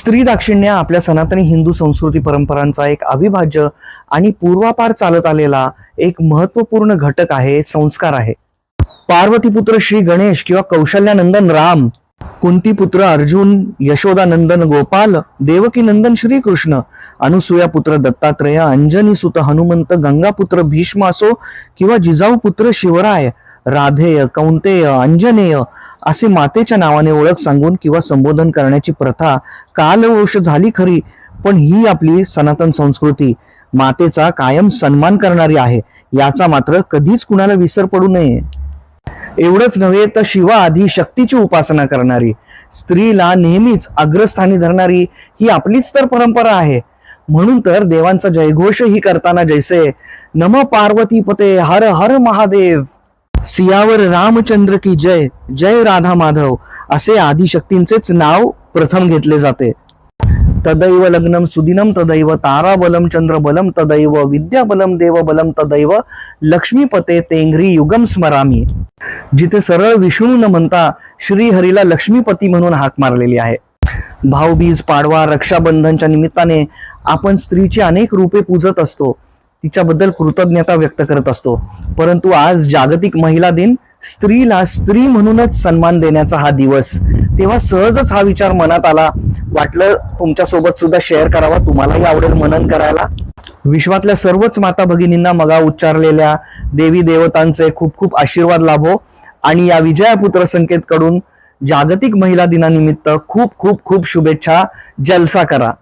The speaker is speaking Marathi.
स्त्री दाक्षिण्य आपल्या सनातनी हिंदू संस्कृती परंपरांचा एक अविभाज्य आणि पूर्वापार चालत आलेला एक महत्वपूर्ण घटक आहे, संस्कार आहे. पार्वतीपुत्र श्री गणेश किंवा कौशल्यानंदन राम, कुंतीपुत्र अर्जुन, यशोदानंदन गोपाल, देवकीनंदन श्रीकृष्ण, अनुसूयापुत्र दत्तात्रेय, अंजनी सुत हनुमंत, गंगापुत्र भीष्म असो किंवा जिजाऊपुत्र शिवराय, राधेय, कौंतेय, अंजनेय असे मातेच्या नावाने ओळख सांगून किंवा संबोधन करण्याची प्रथा कालवश झाली खरी, पण ही आपली सनातन संस्कृती मातेचा कायम सन्मान करणारी आहे. याचा मात्र कधीच कुणाला विसर पडू नये. एवढंच नव्हे तर शिवा आधी शक्तीची उपासना करणारी, स्त्रीला नेहमीच अग्रस्थानी धरणारी ही आपलीच तर परंपरा आहे. म्हणून तर देवांचा जयघोष ही करताना जैसे नम पार्वती पते हर हर महादेव, सियावर रामचंद्र की जय, जय राधा माधव असे आदिशक्तींचेच नाव प्रथम घेतले जाते. तदैव लग्नम सुदिनम तदैव ताराबलम चंद्रबलम तदैव विद्याबलम देवबलम तदैव लक्ष्मीपते तेंघ्री युगम स्मरामी. जिथे सरळ विष्णू न म्हणता श्रीहरीला लक्ष्मीपती म्हणून हाक मारलेली आहे. भाऊबीज, पाडवा, रक्षाबंधनच्या निमित्ताने आपण स्त्रीची अनेक रूपे पूजत असतो, तिच्याबद्दल कृतज्ञता व्यक्त करत असतो. परंतु आज जागतिक महिला दिन, स्त्रीला स्त्री म्हणूनच सन्मान देण्याचा हा दिवस. तेव्हा सहजच हा विचार मनात आला, वाटलं तुमच्या सोबत सुद्धा शेअर करावा, तुम्हालाही आवडेल मनन करायला. विश्वातल्या सर्वच माता भगिनींना मगा उच्चारलेल्या देवी देवतांचे खूप खूप आशीर्वाद लाभो आणि या विजयापुत्र संकेत कडून जागतिक महिला दिनानिमित्त खूप खूप खूप शुभेच्छा. जलसा करा.